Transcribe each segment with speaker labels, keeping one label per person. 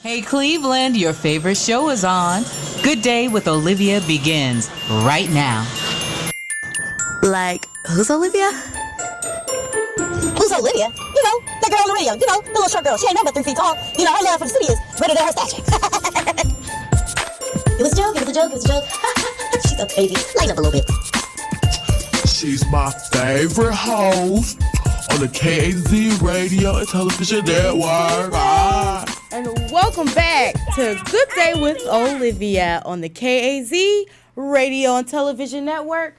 Speaker 1: Hey Cleveland, your favorite show is on. Good Day with Olivia begins right now.
Speaker 2: Like, who's Olivia?
Speaker 3: Who's Olivia? You know, that girl on the radio. You know, the little short girl. She ain't nothing but 3 feet tall. You know, her love for the city is greater than her stature. It was a joke, it was a joke, it was a joke. She's so crazy. Lighten up a little bit.
Speaker 4: She's my favorite host on the KAZ Radio and Television Network.
Speaker 5: And welcome back to Good Day with Olivia on the KAZ Radio and Television Network.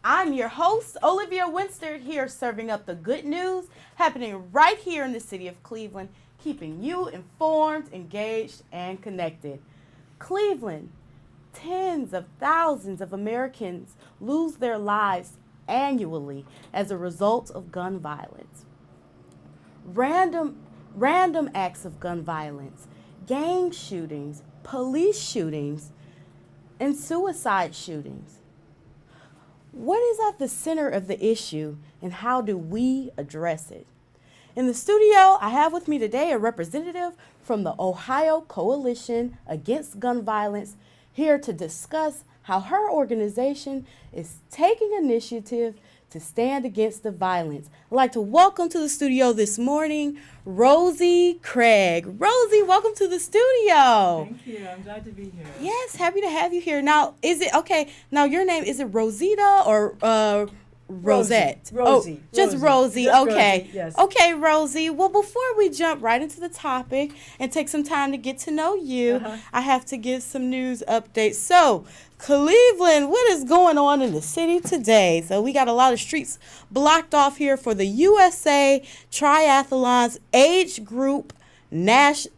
Speaker 5: I'm your host, Olivia Winster, here serving up the good news happening right here in the city of Cleveland, keeping you informed, engaged, and connected. Cleveland, tens of thousands of Americans lose their lives annually as a result of gun violence. Random acts of gun violence, gang shootings, police shootings, and suicide shootings. What is at the center of the issue, and how do we address it? In the studio, I have with me today a representative from the Ohio Coalition Against Gun Violence, here to discuss how her organization is taking initiative to stand against the violence. I'd like to welcome to the studio this morning, Rosie Craig. Rosie, welcome to the studio.
Speaker 6: Thank you. I'm glad to be here.
Speaker 5: Yes, happy to have you here. Now, is it okay? Now, your name, is it Rosita or Rosette?
Speaker 6: Rosie.
Speaker 5: Oh, just Rosie.
Speaker 6: Just
Speaker 5: okay.
Speaker 6: Rosie, yes.
Speaker 5: Okay, Rosie. Well, before we jump right into the topic and take some time to get to know you, I have to give some news updates. So, Cleveland, what is going on in the city today? So we got a lot of streets blocked off here for the USA Triathlon's age group national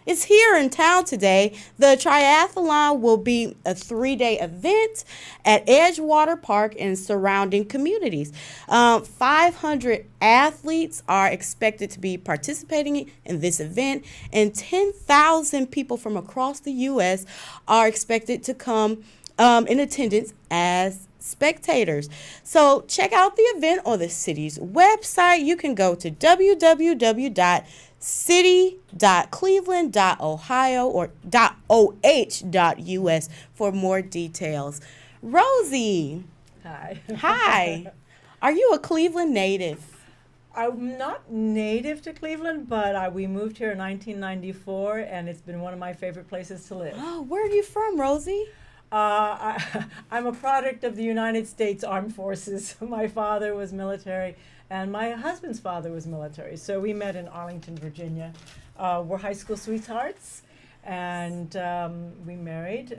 Speaker 5: is here in town today. The triathlon will be a 3-day event at Edgewater Park and surrounding communities. 500 athletes are expected to be participating in this event, and 10,000 people from across the U.S. are expected to come in attendance as spectators. So check out the event on the city's website. You can go to www.city.cleveland.ohio or .oh.us for more details. Rosie.
Speaker 6: Hi.
Speaker 5: Hi. Are you a Cleveland native?
Speaker 6: I'm not native to Cleveland, but we moved here in 1994, and it's been one of my favorite places to live.
Speaker 5: Oh, where are you from, Rosie?
Speaker 6: I'm a product of the United States Armed Forces. My father was military, and my husband's father was military. So we met in Arlington, Virginia. We're high school sweethearts, and we married.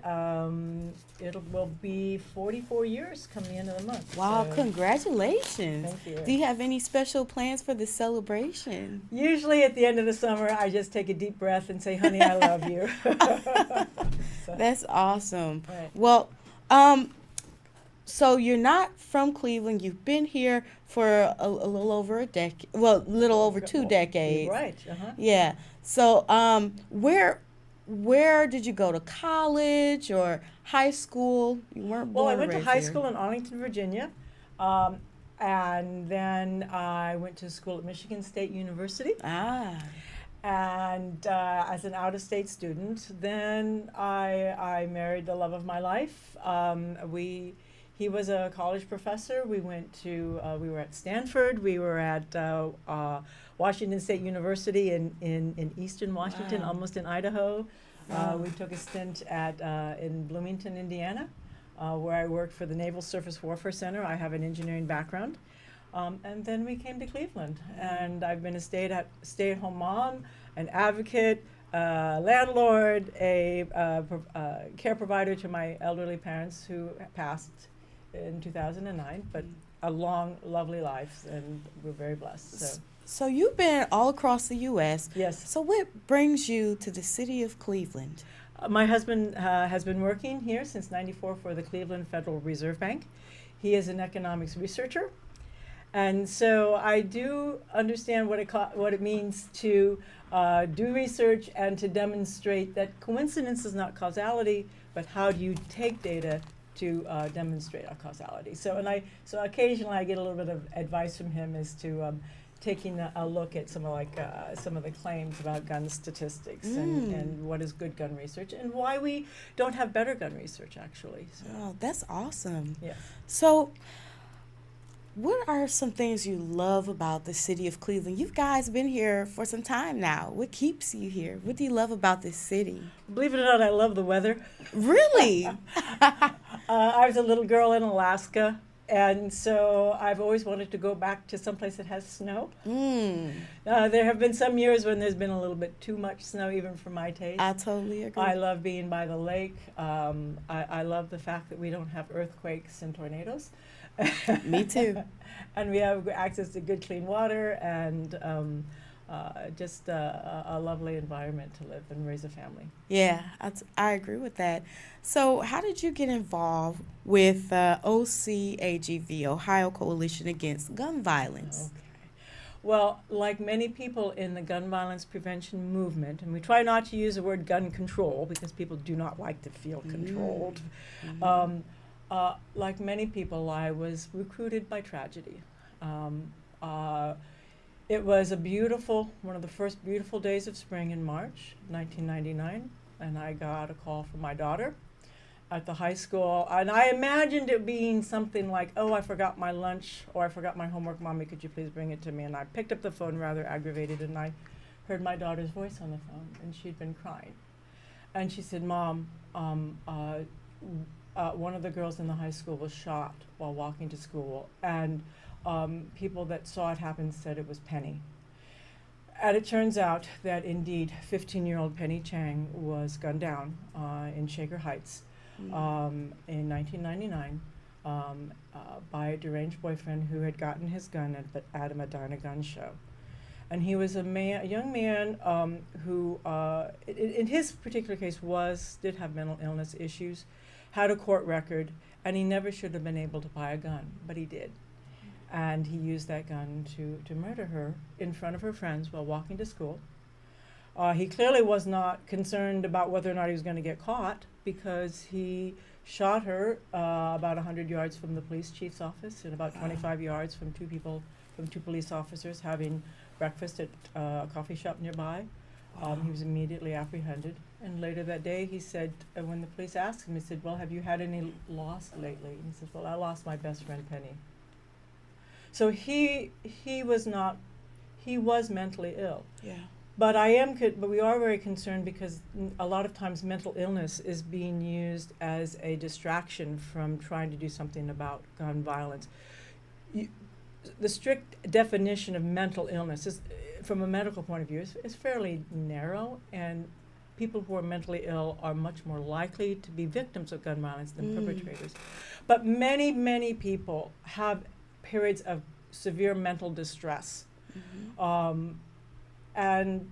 Speaker 6: It will be 44 years come the end of the month.
Speaker 5: Wow,
Speaker 6: so
Speaker 5: congratulations.
Speaker 6: Thank you.
Speaker 5: Do you have any special plans for the celebration?
Speaker 6: Usually at the end of the summer, I just take a deep breath and say, honey, I love you. So,
Speaker 5: That's awesome.
Speaker 6: Right.
Speaker 5: Well, so you're not from Cleveland. You've been here for a little over a decade. Well, little over 2 decades.
Speaker 6: Right. Uh-huh.
Speaker 5: Yeah. So, where did you go to college or high school? You weren't
Speaker 6: Well,
Speaker 5: born
Speaker 6: I
Speaker 5: and
Speaker 6: went to
Speaker 5: raised
Speaker 6: high
Speaker 5: here.
Speaker 6: school in Arlington, Virginia, and then I went to school at Michigan State University.
Speaker 5: Ah.
Speaker 6: And as an out-of-state student, then I married the love of my life. He was a college professor. We were at Stanford. We were at Washington State University in Eastern Washington,
Speaker 5: Wow.
Speaker 6: almost in Idaho.
Speaker 5: Wow.
Speaker 6: We took a stint in Bloomington, Indiana, where I worked for the Naval Surface Warfare Center. I have an engineering background. And then we came to Cleveland, and I've been a stay-at-home mom, an advocate, landlord, a care provider to my elderly parents who passed in 2009, but a long, lovely life, and we're very blessed.
Speaker 5: So you've been all across the U.S.
Speaker 6: Yes.
Speaker 5: So what brings you to the city of Cleveland?
Speaker 6: My husband has been working here since '94 for the Cleveland Federal Reserve Bank. He is an economics researcher. And so I do understand what it means to do research and to demonstrate that coincidence is not causality, but how do you take data to demonstrate our causality. So occasionally I get a little bit of advice from him as to taking a look at some of the claims about gun statistics and what is good gun research and why we don't have better gun research actually. So,
Speaker 5: Oh, that's awesome.
Speaker 6: yes.
Speaker 5: So, what are some things you love about the city of Cleveland? You guys been here for some time now. What keeps you here? What do you love about this city?
Speaker 6: Believe it or not, I love the weather.
Speaker 5: Really?
Speaker 6: I was a little girl in Alaska, and so I've always wanted to go back to someplace that has snow. There have been some years when there's been a little bit too much snow, even for my taste.
Speaker 5: I totally agree.
Speaker 6: I love being by the lake. I love the fact that we don't have earthquakes and tornadoes.
Speaker 5: Me too.
Speaker 6: And we have access to good, clean water and just a lovely environment to live and raise a family.
Speaker 5: Yeah, I agree with that. So, how did you get involved with OCAGV, Ohio Coalition Against Gun Violence?
Speaker 6: Okay. Well, like many people in the gun violence prevention movement, and we try not to use the word gun control because people do not like to feel controlled. Like many people, I was recruited by tragedy. It was one of the first beautiful days of spring in March 1999, and I got a call from my daughter at the high school, and I imagined it being something like, oh, I forgot my lunch, or I forgot my homework, Mommy, could you please bring it to me? And I picked up the phone rather aggravated, and I heard my daughter's voice on the phone, and she'd been crying. And she said, Mom, one of the girls in the high school was shot while walking to school, and people that saw it happen said it was Penny. And it turns out that indeed 15-year-old Penny Chang was gunned down in Shaker Heights in 1999 by a deranged boyfriend who had gotten his gun at a Medina gun show. And he was a young man who, in his particular case, did have mental illness issues, had a court record, and he never should have been able to buy a gun, but he did. And he used that gun to murder her in front of her friends while walking to school. He clearly was not concerned about whether or not he was going to get caught because he shot her about 100 yards from the police chief's office and about 25 yards from two police officers having breakfast at a coffee shop nearby. He was immediately apprehended. And later that day, he said, when the police asked him, he said, well, have you had any loss lately? And he said, well, I lost my best friend, Penny. So he was mentally ill.
Speaker 5: Yeah.
Speaker 6: But we are very concerned because a lot of times mental illness is being used as a distraction from trying to do something about gun violence. The strict definition of mental illness is, from a medical point of view, is fairly narrow, and people who are mentally ill are much more likely to be victims of gun violence than perpetrators. But many, many people have periods of severe mental distress, and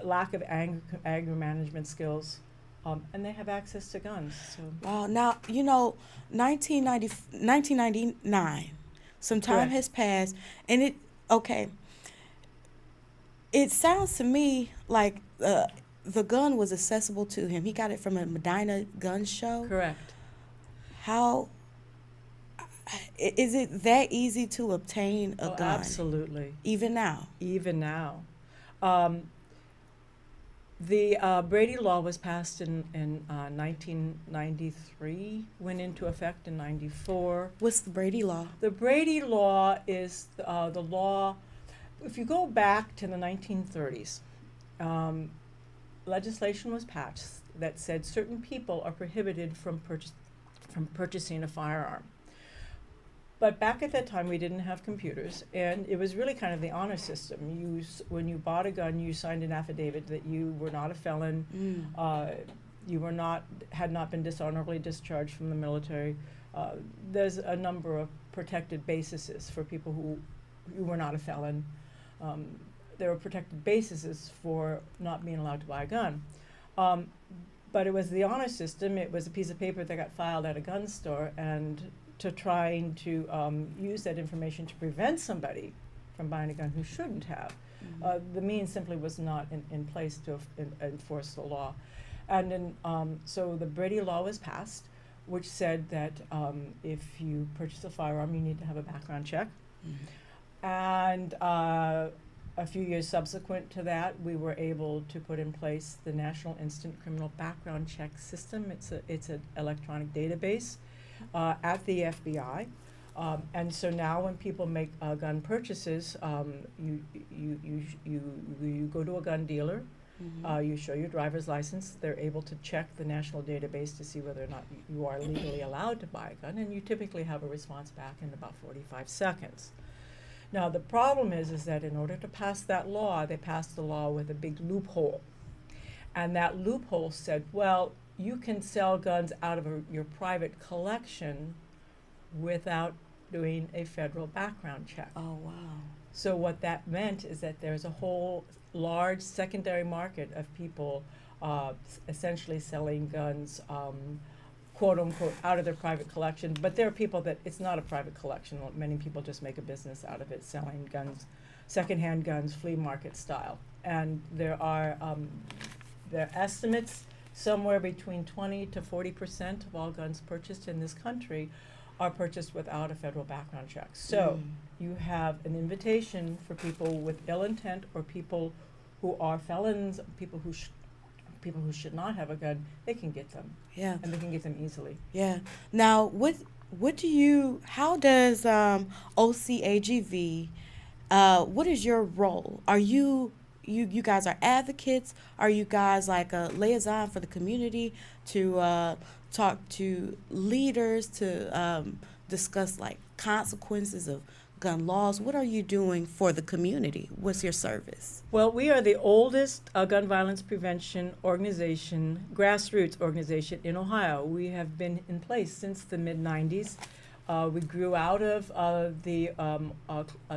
Speaker 6: lack of anger management skills, and they have access to guns. So.
Speaker 5: Wow. Now, 1999, some time
Speaker 6: Correct.
Speaker 5: has passed, and it sounds to me like the gun was accessible to him. He got it from a Medina gun show.
Speaker 6: Correct.
Speaker 5: How is it that easy to obtain a gun?
Speaker 6: Absolutely.
Speaker 5: Even now.
Speaker 6: Even now. The Brady Law was passed in 1993, went into effect in 94.
Speaker 5: What's the Brady Law?
Speaker 6: The Brady Law is the law, if you go back to the 1930s, legislation was passed that said certain people are prohibited from purchasing a firearm. But back at that time, we didn't have computers, and it was really kind of the honor system. When you bought a gun, you signed an affidavit that you were not a felon, you had not been dishonorably discharged from the military. There's a number of protected bases for people who were not a felon. There were protected bases for not being allowed to buy a gun. But it was the honor system. It was a piece of paper that got filed at a gun store, and to trying to use that information to prevent somebody from buying a gun who shouldn't have. The means simply was not in place to enforce the law. And then, so the Brady Law was passed, which said that if you purchase a firearm, you need to have a background check. And a few years subsequent to that, we were able to put in place the National Instant Criminal Background Check System. It's an electronic database at the FBI. And so now when people make gun purchases, you go to a gun dealer, you show your driver's license, they're able to check the national database to see whether or not you are legally allowed to buy a gun, and you typically have a response back in about 45 seconds. Now the problem is that in order to pass that law, they passed the law with a big loophole. And that loophole said, well, you can sell guns out of your private collection without doing a federal background check.
Speaker 5: Oh, wow.
Speaker 6: So what that meant is that there's a whole large secondary market of people essentially selling guns, quote unquote, out of their private collection. But there are people that it's not a private collection. Many people just make a business out of it, selling guns, secondhand guns, flea market style. And there are estimates somewhere between 20 to 40% of all guns purchased in this country are purchased without a federal background check. So you have an invitation for people with ill intent or people who are felons, people who should not have a gun. They can get them.
Speaker 5: Yeah.
Speaker 6: And they can get them easily.
Speaker 5: Yeah. Now, how does OCAGV, what is your role? Are you guys are advocates? Are you guys like a liaison for the community to talk to leaders to discuss like consequences of gun laws? What are you doing for the community? What's your service?
Speaker 6: Well, we are the oldest gun violence prevention organization, grassroots organization in Ohio. We have been in place since the mid-90s. We grew out of the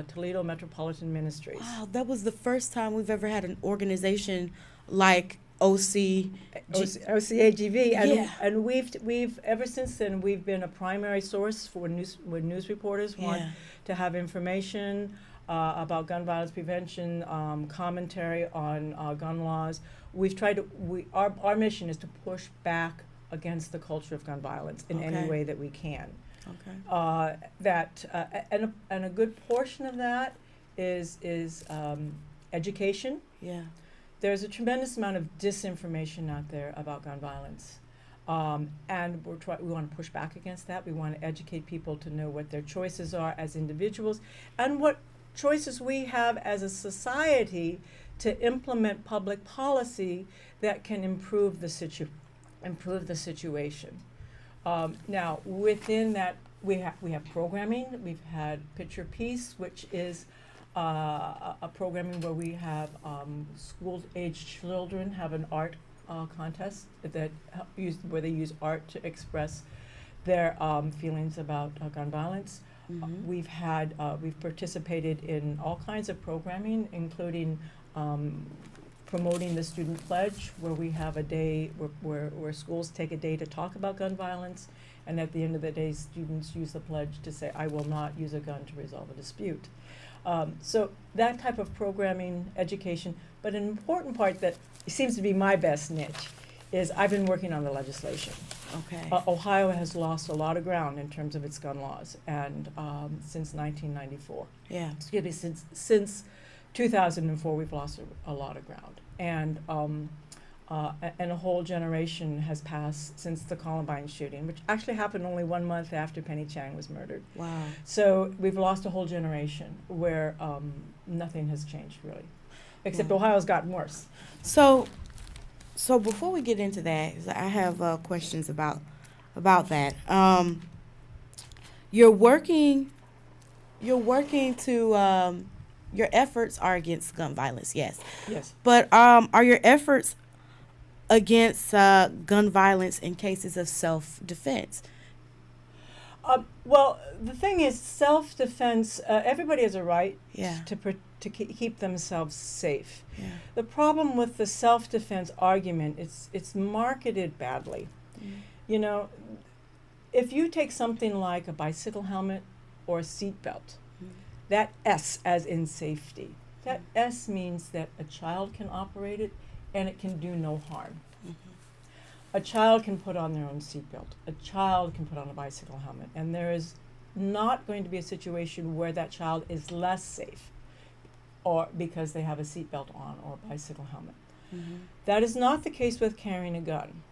Speaker 6: Toledo Metropolitan Ministries.
Speaker 5: Wow, that was the first time we've ever had an organization like
Speaker 6: OCAGV, and
Speaker 5: Yeah.
Speaker 6: and we've ever since then we've been a primary source for when news reporters want
Speaker 5: Yeah.
Speaker 6: to have information about gun violence prevention, commentary on gun laws. We've tried to. Our mission is to push back against the culture of gun violence in any
Speaker 5: Okay.
Speaker 6: way that we can.
Speaker 5: Okay.
Speaker 6: And a good portion of that is education.
Speaker 5: Yeah.
Speaker 6: There's a tremendous amount of disinformation out there about gun violence. And we want to push back against that. We want to educate people to know what their choices are as individuals and what choices we have as a society to implement public policy that can improve the situation. Now, within that, we have programming. We've had Picture Peace, which is a programming where we have school-age children have an art contest where they use art to express their feelings about gun violence.
Speaker 5: Mm-hmm.
Speaker 6: We've participated in all kinds of programming, including promoting the student pledge, where we have a day where schools take a day to talk about gun violence, and at the end of the day, students use the pledge to say, "I will not use a gun to resolve a dispute." So that type of programming, education, but an important part that seems to be my best niche is I've been working on the legislation.
Speaker 5: Okay.
Speaker 6: Ohio has lost a lot of ground in terms of its gun laws, and since 1994.
Speaker 5: Yeah.
Speaker 6: Excuse me, since 2004, we've lost a lot of ground, and a whole generation has passed since the Columbine shooting, which actually happened only 1 month after Penny Chang was murdered.
Speaker 5: Wow.
Speaker 6: So we've lost a whole generation where nothing has changed really, except Ohio's gotten worse.
Speaker 5: So before we get into that, 'cause I have questions about that. You're working to your efforts are against gun violence, yes.
Speaker 6: Yes.
Speaker 5: But are your efforts against gun violence in cases of self-defense?
Speaker 6: Well, the thing is, self-defense. Everybody has a right
Speaker 5: Yeah.
Speaker 6: to keep themselves safe.
Speaker 5: Yeah.
Speaker 6: The problem with the self-defense argument, it's marketed badly. You know, if you take something like a bicycle helmet or a seatbelt, that S as in safety, that S means that a child can operate it and it can do no harm. A child can put on their own seatbelt. A child can put on a bicycle helmet. And there is not going to be a situation where that child is less safe or because they have a seatbelt on or a bicycle helmet. That is not the case with carrying a gun.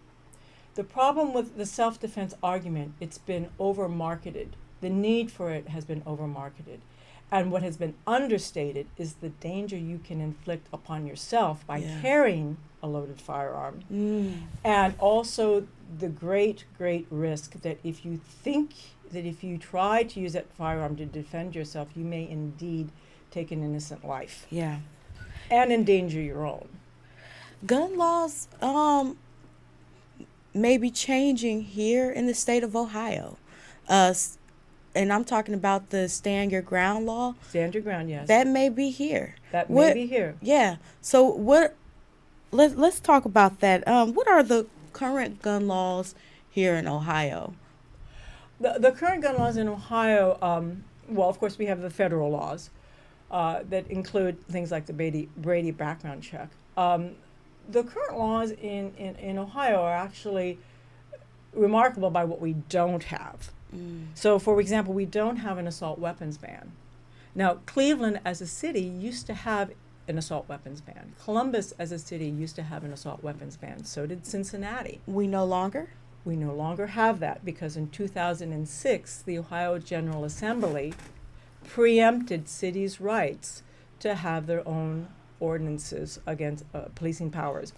Speaker 6: The problem with the self-defense argument, it's been over-marketed. The need for it has been over-marketed. And what has been understated is the danger you can inflict upon yourself by carrying a loaded firearm. And also the great, great risk that if you try to use that firearm to defend yourself, you may indeed take an innocent life.
Speaker 5: Yeah.
Speaker 6: And endanger your own.
Speaker 5: Gun laws may be changing here in the state of Ohio. And I'm talking about the stand your ground law.
Speaker 6: Stand your ground, yes.
Speaker 5: That may be here.
Speaker 6: That may be here.
Speaker 5: Yeah. So let's talk about that. What are the current gun laws here in Ohio?
Speaker 6: The current gun laws in Ohio, well, of course, we have the federal laws that include things like the Brady background check. The current laws in Ohio are actually remarkable by what we don't have. So, for example, we don't have an assault weapons ban. Now, Cleveland as a city used to have an assault weapons ban. Columbus as a city used to have an assault weapons ban. So did Cincinnati.
Speaker 5: We no longer?
Speaker 6: We no longer have that because in 2006, the Ohio General Assembly preempted cities' rights to have their own ordinances against policing powers.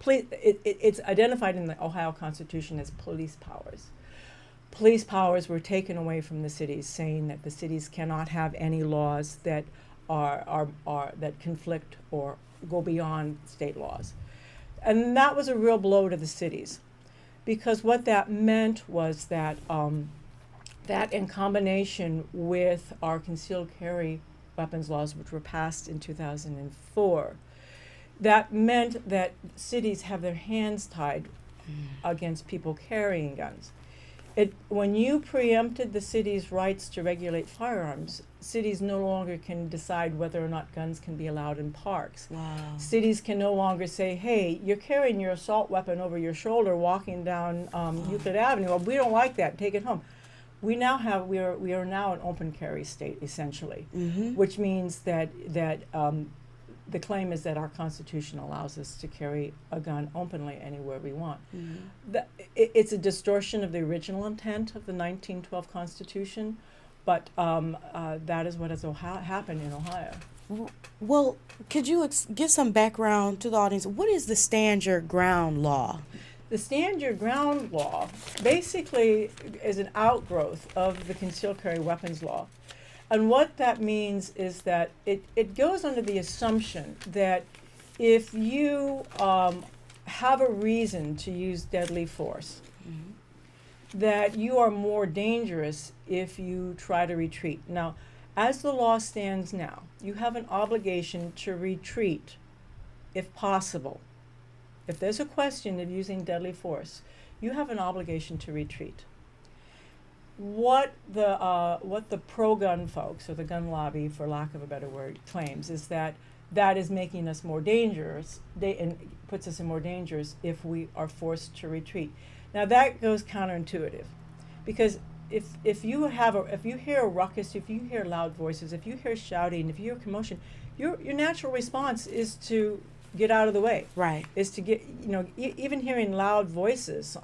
Speaker 6: It's identified in the Ohio Constitution as police powers. Police powers were taken away from the cities, saying that the cities cannot have any laws that are that conflict or go beyond state laws. And that was a real blow to the cities, because what that meant was that that in combination with our concealed carry weapons laws, which were passed in 2004, that meant that cities have their hands tied against people carrying guns. When you preempted the city's rights to regulate firearms, cities no longer can decide whether or not guns can be allowed in parks.
Speaker 5: Wow.
Speaker 6: Cities can no longer say, hey, you're carrying your assault weapon over your shoulder walking down Euclid Avenue. Well, we don't like that. Take it home. We are now an open carry state, essentially, which means that the claim is that our Constitution allows us to carry a gun openly anywhere we want. It's a distortion of the original intent of the 1912 Constitution, but that is what has happened in Ohio.
Speaker 5: Well, could you give some background to the audience? What is the Stand Your Ground law?
Speaker 6: The Stand Your Ground law basically is an outgrowth of the concealed carry weapons law. And what that means is that it goes under the assumption that if you have a reason to use deadly force, that you are more dangerous if you try to retreat. Now, as the law stands now, you have an obligation to retreat if possible. If there's a question of using deadly force, you have an obligation to retreat. What the pro-gun folks, or the gun lobby, for lack of a better word, claims is that is making us more dangerous, and puts us in more dangers if we are forced to retreat. Now that goes counterintuitive, because if you hear a ruckus, if you hear loud voices, if you hear shouting, if you hear commotion, your natural response is to get out of the way.
Speaker 5: Right.
Speaker 6: Is to get, even hearing loud voices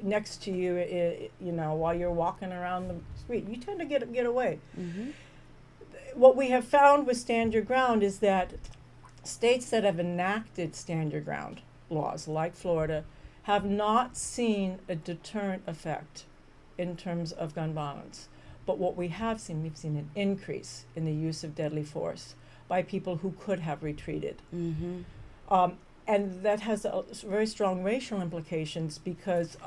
Speaker 6: next to you, while you're walking around the street, you tend to get away. What we have found with Stand Your Ground is that states that have enacted Stand Your Ground laws, like Florida, have not seen a deterrent effect in terms of gun violence. But what we've seen an increase in the use of deadly force by people who could have retreated. And that has very strong racial implications because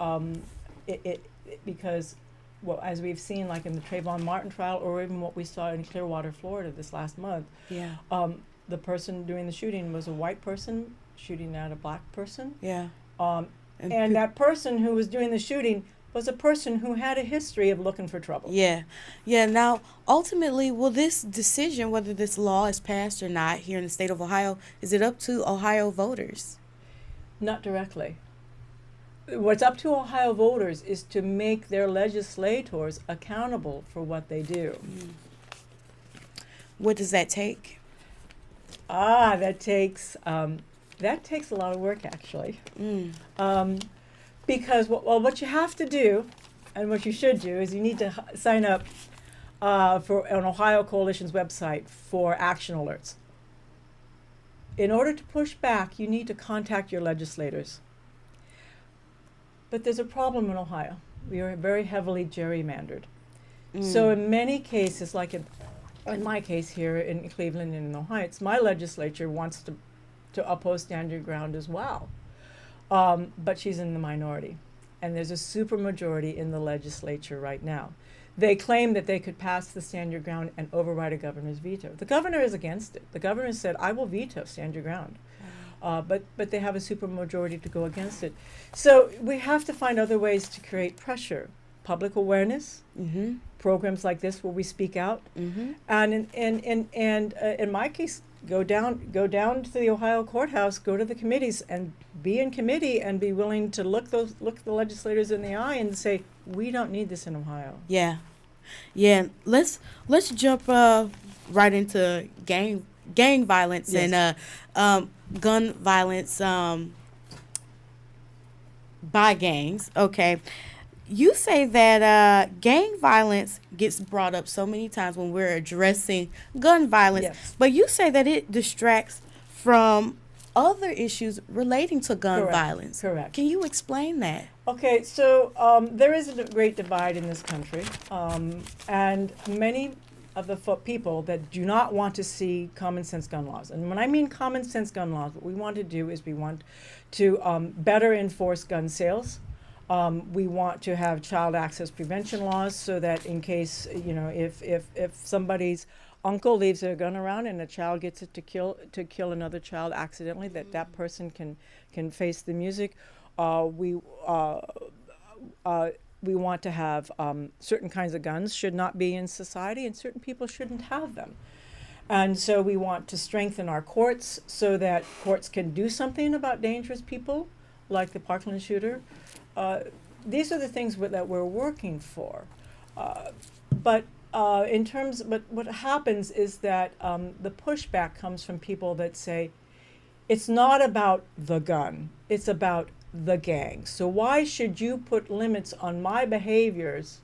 Speaker 6: well, as we've seen, like in the Trayvon Martin trial, or even what we saw in Clearwater, Florida this last month, the person doing the shooting was a white person shooting at a black person. And that person who was doing the shooting was a person who had a history of looking for trouble.
Speaker 5: Now, ultimately, will this decision, whether this law is passed or not here in the state of Ohio, is it up to Ohio voters?
Speaker 6: Not directly. what's up to Ohio voters is to make their legislators accountable for what they do.
Speaker 2: What does that take?
Speaker 6: That takes a lot of work, actually. Because what you have to do, and what you should do, is you need to sign up for an Ohio Coalition's website for action alerts. In order to push back, you need to contact your legislators. But there's a problem in Ohio. We are very heavily gerrymandered. So in many cases, like in my case here in Cleveland and in Ohio, it's my legislature wants to oppose stand your ground as well. But she's in the minority. And there's a supermajority in the legislature right now. They claim that they could pass the stand your ground and override a governor's veto. The governor is against it. The governor said, I will veto stand your ground. But they have a supermajority to go against it. So we have to find other ways to create pressure. Public awareness, programs like this where we speak out, and in my case, go down to the Ohio courthouse, go to the committees, and be in committee, and be willing to look the legislators in the eye and say, we don't need this in Ohio.
Speaker 2: Yeah. Let's jump right into gang violence.
Speaker 6: Yes.
Speaker 2: And gun violence by gangs. Okay. You say that gang violence gets brought up so many times when we're addressing gun violence,
Speaker 6: Yes.
Speaker 2: but you say that it distracts from other issues relating to gun
Speaker 6: Correct.
Speaker 2: violence.
Speaker 6: Correct.
Speaker 2: Can you explain that?
Speaker 6: Okay, so there is a great divide in this country, and many of the people that do not want to see common sense gun laws. And when I mean common sense gun laws, what we want to do is we want to better enforce gun sales. We want to have child access prevention laws so that in case, if somebody's uncle leaves their gun around and a child gets it to kill another child accidentally, that person can face the music. We want to have certain kinds of guns should not be in society, and certain people shouldn't have them. And so we want to strengthen our courts so that courts can do something about dangerous people, like the Parkland shooter. These are the things that we're working for. But what happens is that the pushback comes from people that say, it's not about the gun, it's about the gang. So why should you put limits on my behaviors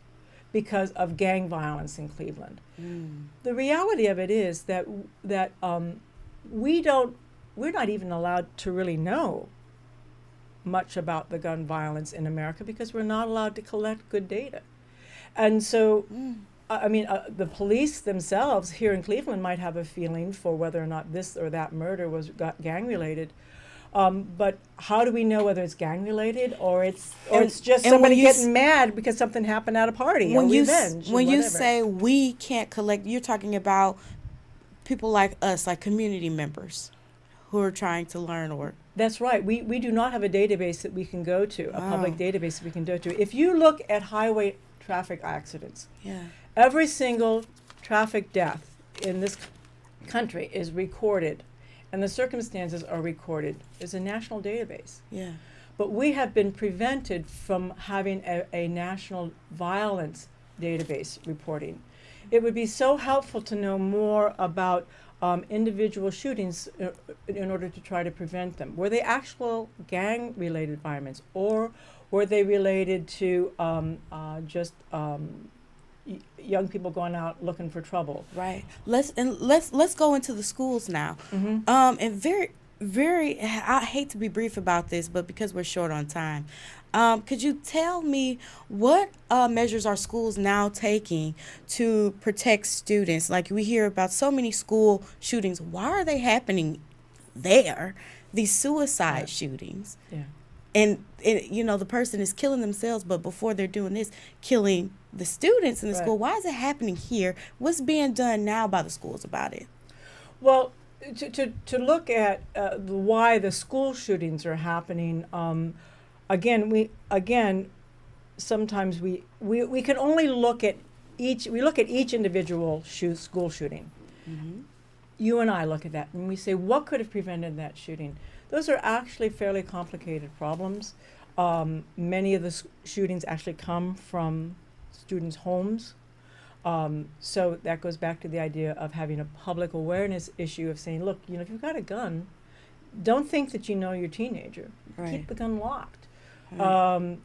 Speaker 6: because of gang violence in Cleveland? The reality of it is that we're not even allowed to really know much about the gun violence in America because we're not allowed to collect good data. And so, the police themselves here in Cleveland might have a feeling for whether or not this or that murder was gang related. But how do we know whether it's gang related or it's just somebody getting mad because something happened at a party or revenge?
Speaker 2: When you say we can't collect, you're talking about people like us, like community members who are trying to learn or...
Speaker 6: That's right. We do not have a database that we can go to, a public database that we can go to. If you look at highway traffic accidents, every single traffic death in this country is recorded, and the circumstances are recorded. There's a national database.
Speaker 2: Yeah.
Speaker 6: But we have been prevented from having a national violence database reporting. It would be so helpful to know more about individual shootings in order to try to prevent them. Were they actual gang-related violence, or were they related to just young people going out looking for trouble?
Speaker 2: Right. Let's go into the schools now. And very, I hate to be brief about this, but because we're short on time, could you tell me what measures are schools now taking to protect students? Like, we hear about so many school shootings. Why are they happening there? These suicide shootings.
Speaker 6: Yeah.
Speaker 2: And the person is killing themselves, but before they're doing this, killing the students in the school. Why is it happening here? What's being done now by the schools about it?
Speaker 6: Well, to look at why the school shootings are happening, sometimes we can only look at each individual school shooting. You and I look at that and we say, what could have prevented that shooting? Those are actually fairly complicated problems. Many of the shootings actually come from students' homes. So that goes back to the idea of having a public awareness issue of saying, look, if you've got a gun, don't think that you know your teenager.
Speaker 2: Right.
Speaker 6: Keep the gun locked.
Speaker 2: Right.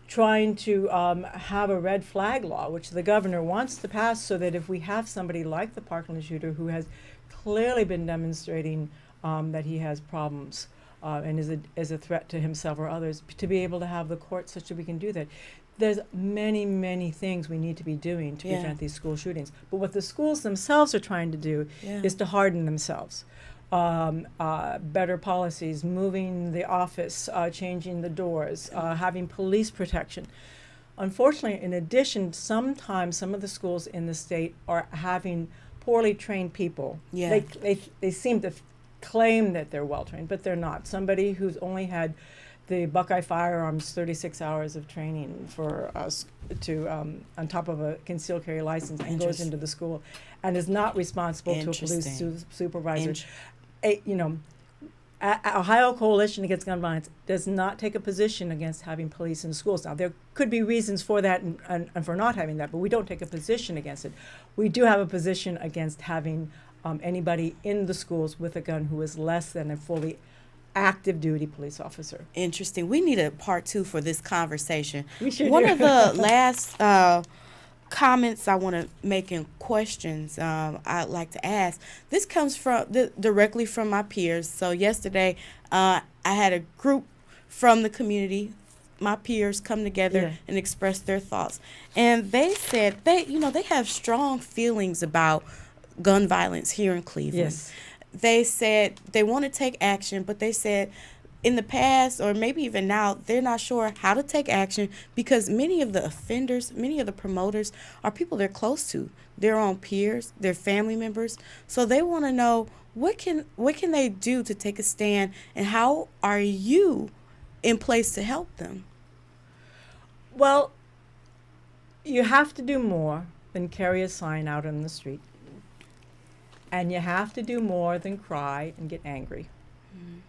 Speaker 6: Trying to have a red flag law, which the governor wants to pass, so that if we have somebody like the Parkland shooter who has clearly been demonstrating that he has problems and is a threat to himself or others, to be able to have the court such that we can do that. There's many, many things we need to be doing to prevent these school shootings. But what the schools themselves are trying to do is to harden themselves. Better policies, moving the office, changing the doors, having police protection. Unfortunately, in addition, sometimes some of the schools in the state are having poorly trained people.
Speaker 2: Yeah.
Speaker 6: They seem to claim that they're well trained, but they're not. Somebody who's only had the Buckeye Firearms 36 hours of training for us on top of a concealed carry license, and goes into the school and is not responsible to a police supervisor. Ohio Coalition Against Gun Violence does not take a position against having police in schools. Now, there could be reasons for that and for not having that, but we don't take a position against it. We do have a position against having anybody in the schools with a gun who is less than a fully active duty police officer.
Speaker 2: Interesting. We need a part 2 for this conversation.
Speaker 6: We should.
Speaker 2: One of the last comments I want to make and questions I'd like to ask. This comes from directly from my peers. So yesterday, I had a group from the community, my peers, come together and express their thoughts, and they said they have strong feelings about gun violence here in Cleveland.
Speaker 6: Yes.
Speaker 2: They said they want to take action, but they said in the past, or maybe even now, they're not sure how to take action because many of the offenders, many of the promoters are people they're close to, their own peers, their family members. So they want to know what can they do to take a stand, and how are you in place to help them?
Speaker 6: Well, you have to do more than carry a sign out on the street. And you have to do more than cry and get angry. Mm-hmm.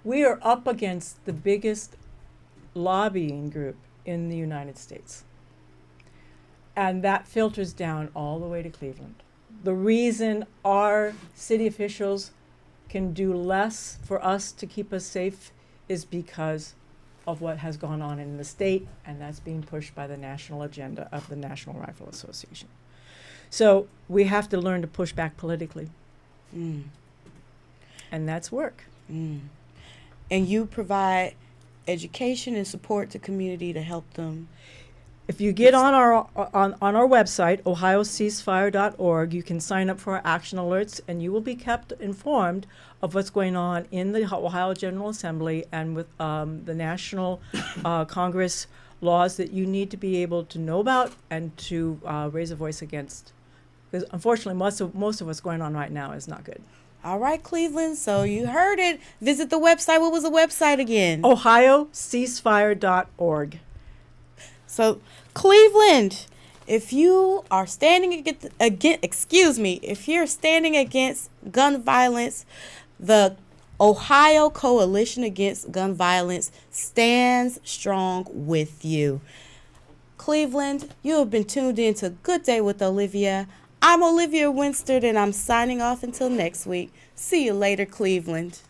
Speaker 6: We are up against the biggest lobbying group in the United States. And that filters down all the way to Cleveland. The reason our city officials can do less for us to keep us safe is because of what has gone on in the state, and that's being pushed by the national agenda of the National Rifle Association. So we have to learn to push back politically. And that's work.
Speaker 2: And you provide education and support to community to help them.
Speaker 6: If you get on our website, ohioceasefire.org, you can sign up for our action alerts, and you will be kept informed of what's going on in the Ohio General Assembly and with the National Congress laws that you need to be able to know about and to raise a voice against. Because unfortunately, most of what's going on right now is not good.
Speaker 2: All right, Cleveland. So you heard it. Visit the website. What was the website again?
Speaker 6: ohioceasefire.org.
Speaker 2: So Cleveland, if you are standing if you're standing against gun violence, the Ohio Coalition Against Gun Violence stands strong with you. Cleveland, you have been tuned in to Good Day with Olivia. I'm Olivia Winstead, and I'm signing off until next week. See you later, Cleveland.